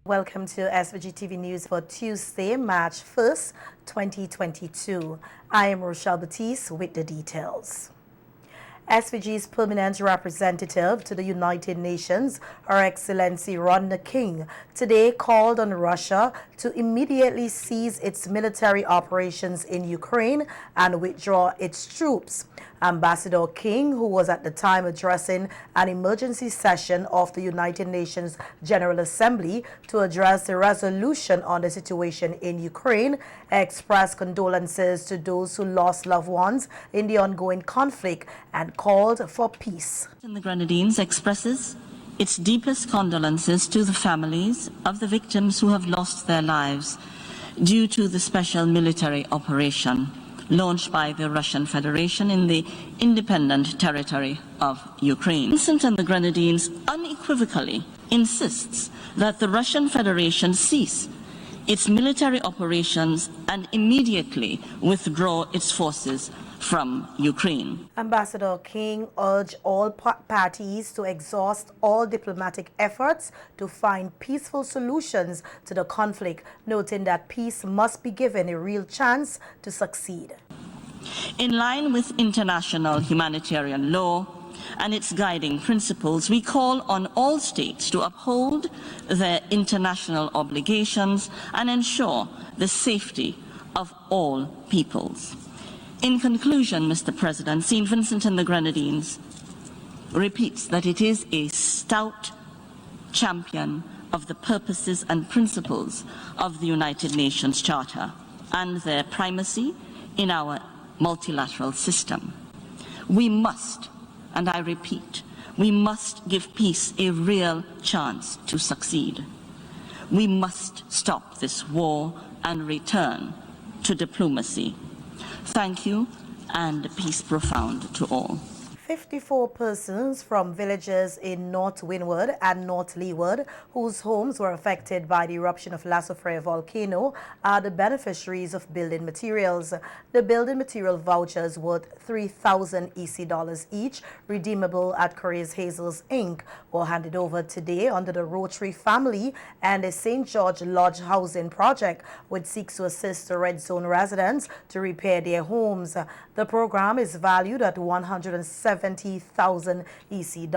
Welcome to SVG-TV News for Tuesday, March 1st, 2022. I am Rochelle Batiste with the details. SVG's permanent representative to the United Nations, Her Excellency Rodney King, today called on Russia to immediately cease its military operations in Ukraine and withdraw its troops. Ambassador King, who was at the time addressing an emergency session of the United Nations General Assembly to address the resolution on the situation in Ukraine, expressed condolences to those who lost loved ones in the ongoing conflict and called for peace. The Grenadines expresses its deepest condolences to the families of the victims who have lost their lives due to the special military operation launched by the Russian Federation in the independent territory of Ukraine. Vincent and the Grenadines unequivocally insists that the Russian Federation cease its military operations and immediately withdraw its forces from Ukraine. Ambassador King urged all parties to exhaust all diplomatic efforts to find peaceful solutions to the conflict, noting that peace must be given a real chance to succeed. In line with international humanitarian law and its guiding principles, we call on all states to uphold their international obligations and ensure the safety of all peoples. In conclusion, Mr. President, St. Vincent and the Grenadines repeats that it is a stout champion of the purposes and principles of the United Nations Charter and their primacy in our multilateral system. We must, and I repeat, we must give peace a real chance to succeed. We must stop this war and return to diplomacy. Thank you, and peace profound to all. 54 persons from villages in North Windward and North Leeward, whose homes were affected by the eruption of volcano, are the beneficiaries of building materials. The building material vouchers worth $3,000 EC each, redeemable at Curry's Hazels Inc., were handed over today under the Rotary Family and the St. George Lodge housing project, which seeks to assist the Red Zone residents to repair their homes. The program is valued at $170,000 EC.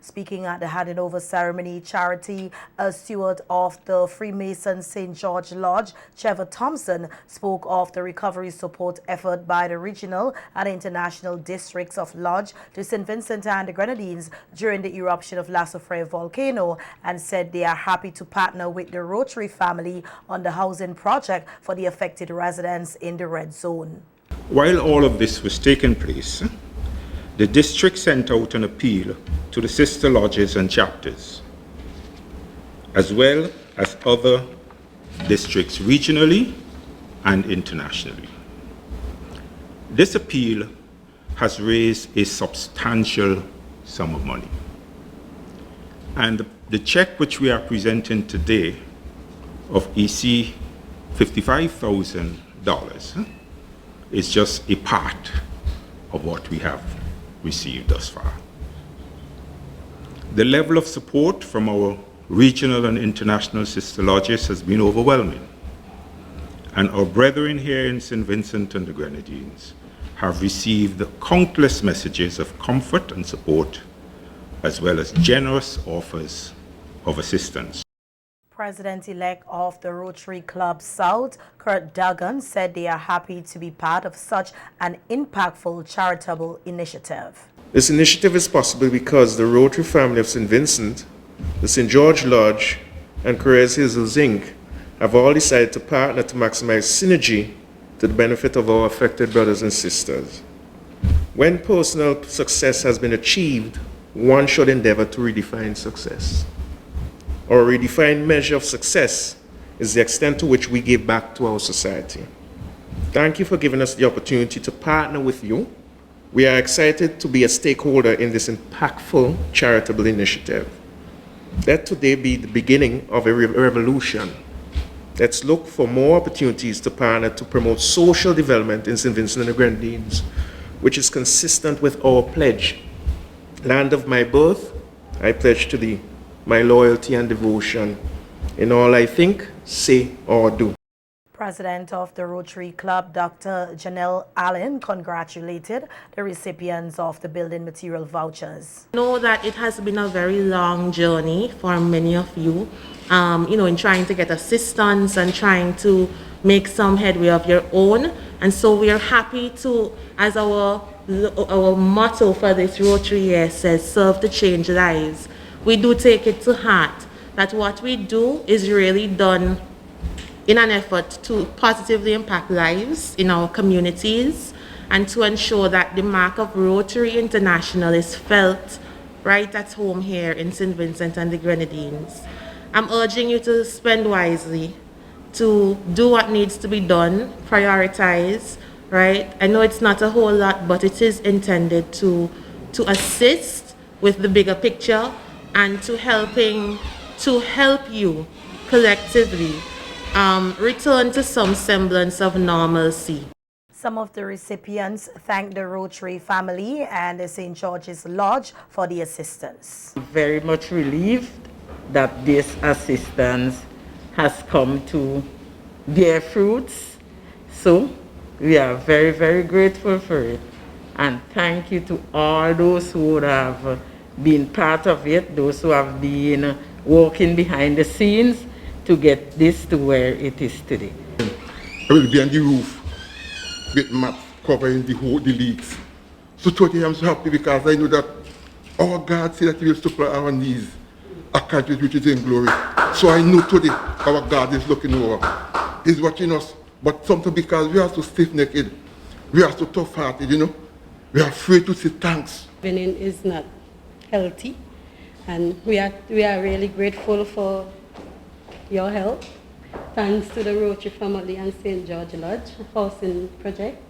Speaking at the handing over ceremony, Charity, a steward of the Freemason St. George Lodge, Trevor Thompson, spoke of the recovery support effort by the regional and international districts of Lodge to St. Vincent and the Grenadines during the eruption of volcano, and said they are happy to partner with the Rotary Family on the housing project for the affected residents in the Red Zone. While all of this was taking place, the district sent out an appeal to the sister lodges and chapters, as well as other districts regionally and internationally. This appeal has raised a substantial sum of money. And the check which we are presenting today of EC $55,000 is just a part of what we have received thus far. The level of support from our regional and international sister lodges has been overwhelming, and our brethren here in St. Vincent and the Grenadines have received countless messages of comfort and support, as well as generous offers of assistance. President-elect of the Rotary Club South, Kurt Duggan, said they are happy to be part of such an impactful charitable initiative. This initiative is possible because the Rotary Family of St. Vincent, the St. George Lodge, and Curry's Hazels Inc. have all decided to partner to maximize synergy to the benefit of our affected brothers and sisters. When personal success has been achieved, one should endeavor to redefine success. Our redefined measure of success is the extent to which we give back to our society. Thank you for giving us the opportunity to partner with you. We are excited to be a stakeholder in this impactful charitable initiative. Let today be the beginning of a revolution. Let's look for more opportunities to partner to promote social development in St. Vincent and the Grenadines, which is consistent with our pledge. Land of my birth, I pledge to thee my loyalty and devotion. in all I think, say, or do. President of the Rotary Club, Dr. Janelle Allen, congratulated the recipients of the building material vouchers. I know that it has been a very long journey for many of you, in trying to get assistance and trying to make some headway of your own. And so we are happy to, as our motto for this Rotary year says, serve to change lives. We do take it to heart that what we do is really done in an effort to positively impact lives in our communities and to ensure that the mark of Rotary International is felt right at home here in St. Vincent and the Grenadines. I'm urging you to spend wisely, to do what needs to be done, prioritize, right? I know it's not a whole lot, but it is intended to assist with the bigger picture and to help you collectively return to some semblance of normalcy. Some of the recipients thanked the Rotary family and the St. George's Lodge for the assistance. Very much relieved that this assistance has come to bear fruits. So we are very, very grateful for it. And thank you to all those who would have been part of it, those who have been working behind the scenes to get this to where it is today. I will be on the roof with mats covering the leaks. So today I'm so happy because I know that our God said that He will supply our needs, a country which is in glory. So I know today our God is looking over, He's watching us. But sometimes because we are so stiff-necked, we are so tough-hearted, we are afraid to say thanks. Benin is not healthy, and we are really grateful for your help. Thanks to the Rotary family and St. George Lodge housing project.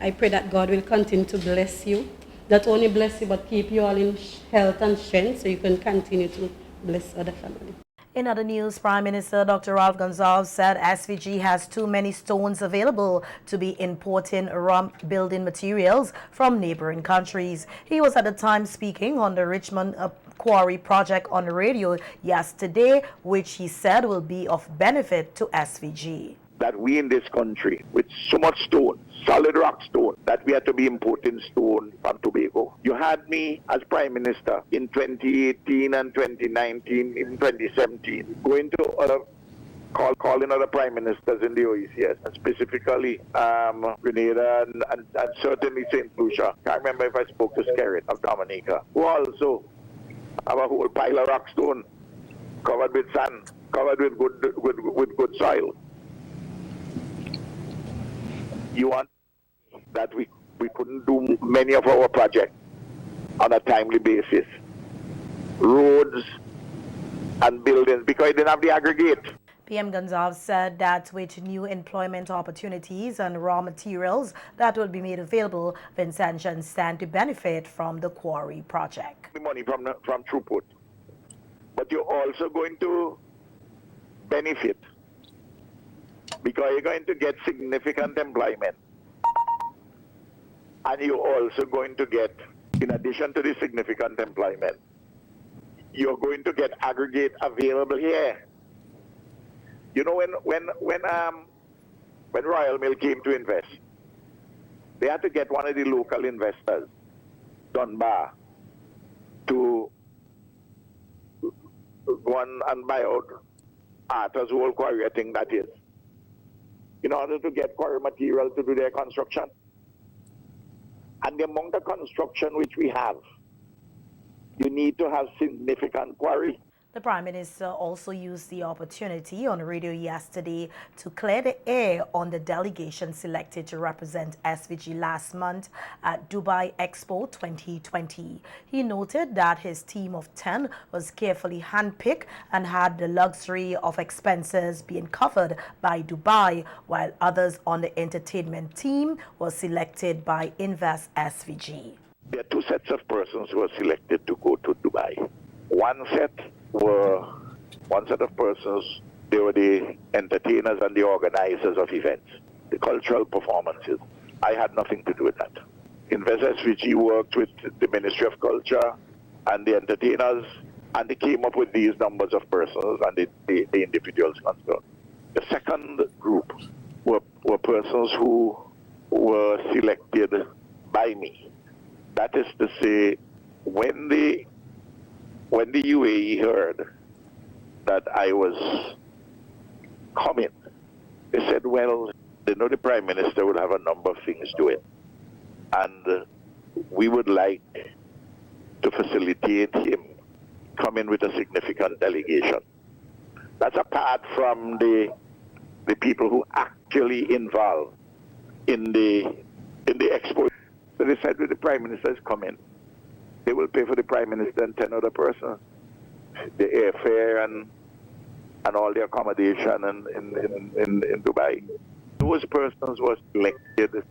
I pray that God will continue to bless you. Not only bless you, but keep you all in health and strength so you can continue to bless other families. In other news, Prime Minister Dr. Ralph Gonsalves said SVG has too many stones available to be importing raw building materials from neighboring countries. He was at the time speaking on the Richmond Quarry project on the radio yesterday, which he said will be of benefit to SVG. That we in this country, with so much stone, solid rock stone, that we had to be importing stone from Tobago. You had me as Prime Minister in 2018 and 2019, in 2017, going to calling other Prime Ministers in the OECS, and specifically Grenada and certainly St. Lucia. I can't remember if I spoke to Skerrit of Dominica, who also have a whole pile of rock stone covered with sand, covered with good soil. You want that we couldn't do many of our projects on a timely basis. Roads and buildings, because they didn't have the aggregate. PM Gonsalves said that with new employment opportunities and raw materials that will be made available, Vincentians stand to benefit from the Quarry project. The money from throughput, but you're also going to benefit because you're going to get significant employment, and you're also going to get, in addition to the significant employment, you're going to get aggregate available here. You know, when Royal Mill came to invest, they had to get one of the local investors, Dunbar, to go and buy out Arthur's whole quarry, I think that is, in order to get quarry material to do their construction. And the amount of construction which we have, you need to have significant quarry. The Prime Minister also used the opportunity on radio yesterday to clear the air on the delegation selected to represent SVG last month at Dubai Expo 2020. He noted that his team of 10 was carefully handpicked and had the luxury of expenses being covered by Dubai, while others on the entertainment team were selected by Invest SVG. There are two sets of persons who were selected to go to Dubai. One set of persons, they were the entertainers and the organizers of events, the cultural performances. I had nothing to do with that. Invest SVG worked with the Ministry of Culture and the entertainers And they came up with these numbers of persons and the individuals concerned. The second group were persons who were selected by me. That is to say, when the UAE heard that I was coming, they said, well, they know the Prime Minister will have a number of things to it. And we would like to facilitate him coming with a significant delegation. That's apart from the people who actually involved in the Expo. So they said when the Prime Minister is coming, they will pay for the Prime Minister and 10 other persons, the airfare and all the accommodation in Dubai. Those persons were selected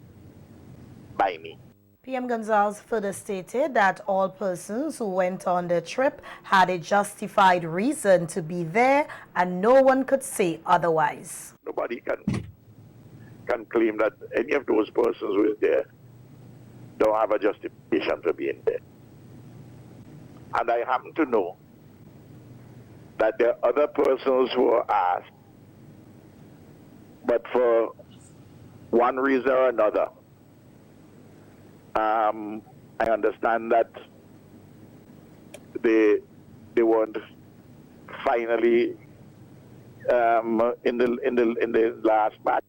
by me. PM Gonzalez further stated that all persons who went on the trip had a justified reason to be there and no one could say otherwise. Nobody can claim that any of those persons who is there don't have a justification for being there. And I happen to know that there are other persons who are asked, but for one reason or another, I understand that they weren't finally in the last batch.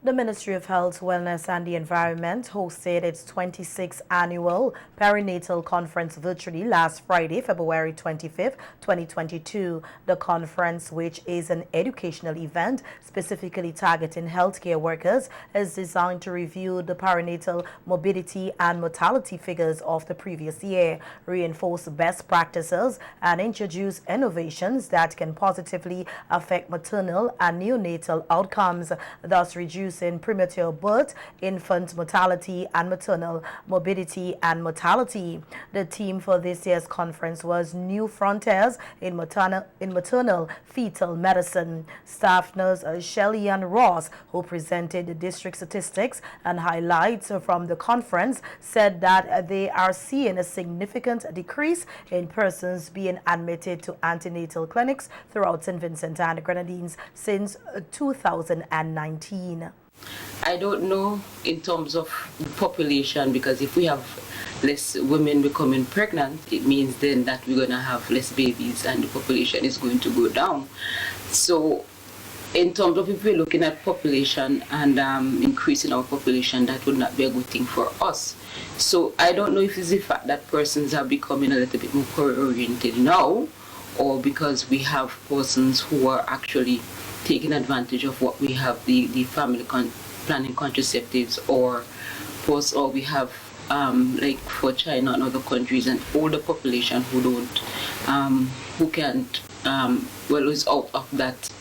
The Ministry of Health, Wellness and the Environment hosted its 26th annual Perinatal Conference virtually last Friday, February 25th, 2022. The conference, which is an educational event specifically targeting healthcare workers, is designed to review the perinatal morbidity and mortality figures of the previous year, reinforce best practices, and introduce innovations that can positively affect maternal and neonatal outcomes, thus reducing premature birth, infant mortality, and maternal morbidity and mortality. The theme for this year's conference was New Frontiers in Maternal Fetal Medicine. Staff nurse Shelley Ann Ross, who presented the district statistics and highlights from the conference, said that they are seeing a significant decrease in persons being admitted to antenatal clinics throughout St. Vincent and the Grenadines since 2019. I don't know in terms of the population, because if we have less women becoming pregnant, it means then that we're going to have less babies and the population is going to go down. So in terms of if we're looking at population and increasing our population, that would not be a good thing for us. So I don't know if it's the fact that persons are becoming a little bit more career-oriented now, or because we have persons who are actually taking advantage of what we have, the family planning contraceptives, or we have like for China and other countries, an older population who don't, who can't, well, is out of that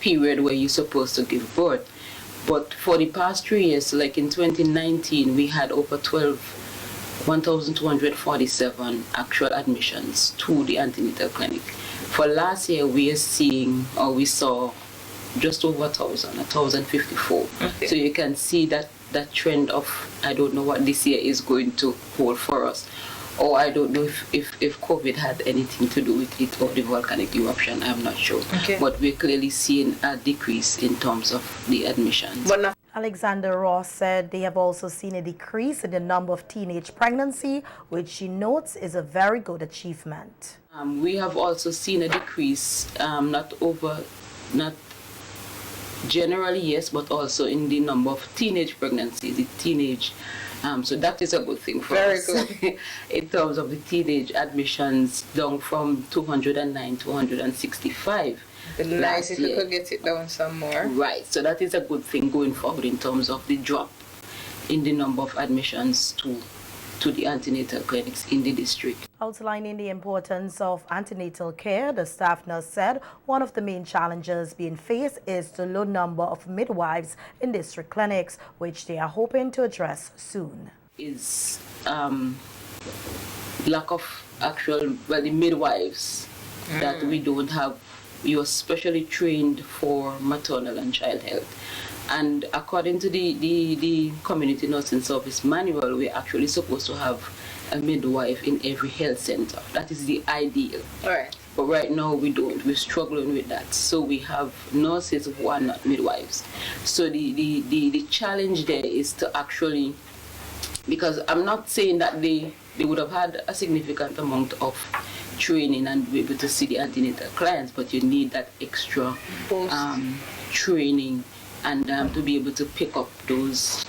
period where you're supposed to give birth. But for the past 3 years, like in 2019, we had over 1,247 actual admissions to the antenatal clinic. For last year, we saw just over 1,054. Okay. So you can see that trend of, I don't know what this year is going to hold for us. Or I don't know if COVID had anything to do with it, or the volcanic eruption, I'm not sure. Okay. But we're clearly seeing a decrease in terms of the admissions. Alexander Ross said they have also seen a decrease in the number of teenage pregnancy, which she notes is a very good achievement. We have also seen a decrease, not generally, yes, but also in the number of teenage pregnancies, so that is a good thing for us. Very good. In terms of the teenage admissions, down from 209 to 165. It'd be nice if you could get it down some more. Right, so that is a good thing going forward in terms of the drop in the number of admissions to the antenatal clinics in the district. Outlining the importance of antenatal care, the staff nurse said one of the main challenges being faced is the low number of midwives in district clinics, which they are hoping to address soon. Is lack of the midwives that we don't have. You are specially trained for maternal and child health. And according to the community nursing service manual, we're actually supposed to have a midwife in every health center. That is the ideal. All right. But right now we don't. We're struggling with that. So we have nurses who are not midwives. So the challenge there is to actually, because I'm not saying that they would have had a significant amount of training and be able to see the antenatal clients, but you need that extra training and to be able to pick up those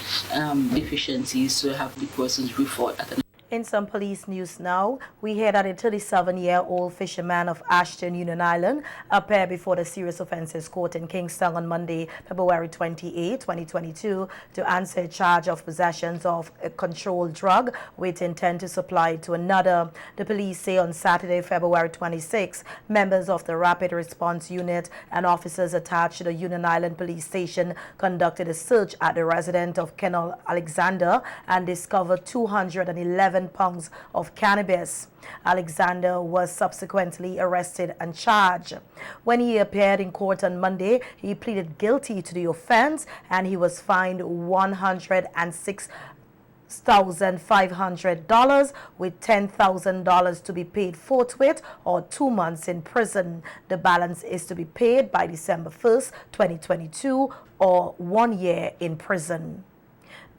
deficiencies to have the persons referred at an. In some police news now, we hear that a 37-year-old fisherman of Ashton, Union Island, appeared before the Serious Offences Court in Kingston on Monday, February 28, 2022, to answer a charge of possession of a controlled drug with intent to supply it to another. The police say on Saturday, February 26, members of the Rapid Response Unit and officers attached to the Union Island Police Station conducted a search at the residence of Colonel Alexander and discovered 211 pounds of cannabis. Alexander was subsequently arrested and charged. When he appeared in court on Monday, he pleaded guilty to the offense and he was fined $106,500 with $10,000 to be paid forthwith or 2 months in prison. The balance is to be paid by December 1st, 2022 or 1 year in prison.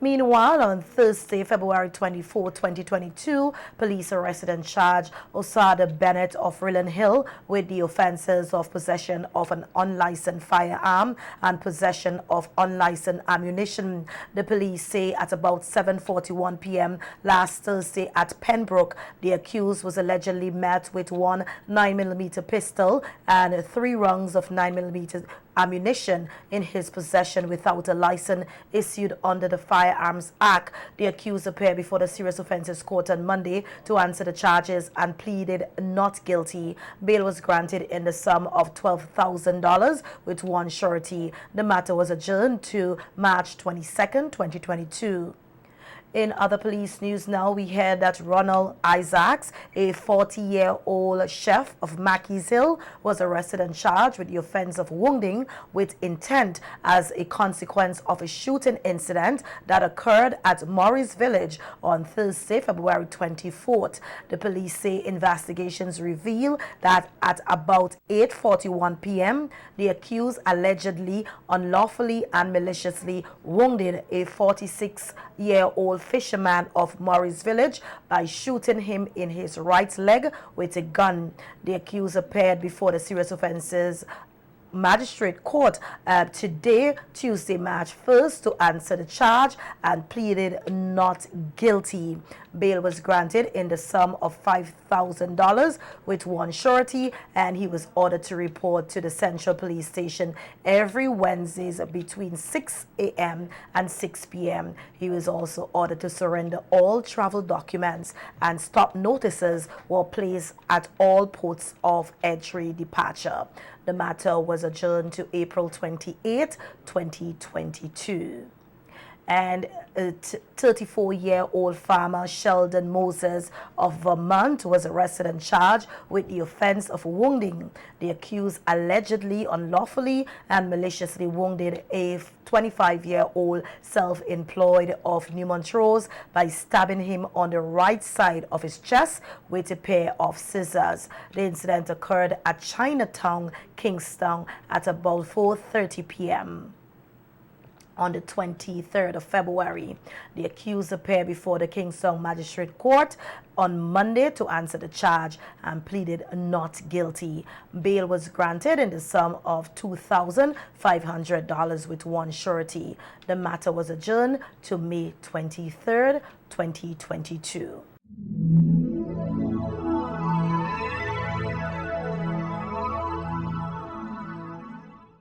Meanwhile, on Thursday, February 24, 2022, police arrested and charged Osada Bennett of Rillan Hill with the offenses of possession of an unlicensed firearm and possession of unlicensed ammunition. The police say at about 7:41 p.m. last Thursday at Pembroke, the accused was allegedly met with one 9mm pistol and 3 rounds of 9mm ammunition in his possession without a license issued under the Firearms Act. The accused appeared before the Serious Offences Court on Monday to answer the charges and pleaded not guilty. Bail was granted in the sum of $12,000 with one surety. The matter was adjourned to March 22nd, 2022. In other police news now, we hear that Ronald Isaacs, a 40-year-old chef of Mackey's Hill, was arrested and charged with the offense of wounding with intent as a consequence of a shooting incident that occurred at Morris Village on Thursday, February 24th. The police say investigations reveal that at about 8:41 p.m., the accused allegedly unlawfully and maliciously wounded a 46-year-old fisherman of Morris Village by shooting him in his right leg with a gun. The accused appeared before the Serious Offences Magistrate Court today, Tuesday, March 1st, to answer the charge and pleaded not guilty. Bail was granted in the sum of $5,000 with one surety, and he was ordered to report to the Central Police Station every Wednesdays between 6 a.m. and 6 p.m. He was also ordered to surrender all travel documents, and stop notices were placed at all ports of entry departure. The matter was adjourned to April 28, 2022. And a 34-year-old farmer, Sheldon Moses of Vermont, was arrested and charged with the offense of wounding. The accused allegedly unlawfully and maliciously wounded a 25-year-old self-employed of New Montrose by stabbing him on the right side of his chest with a pair of scissors. The incident occurred at Chinatown, Kingston at about 4:30 p.m. On the 23rd of February. The accused appeared before the Kingston Magistrate Court on Monday to answer the charge and pleaded not guilty. Bail was granted in the sum of $2,500 with one surety. The matter was adjourned to May 23rd, 2022.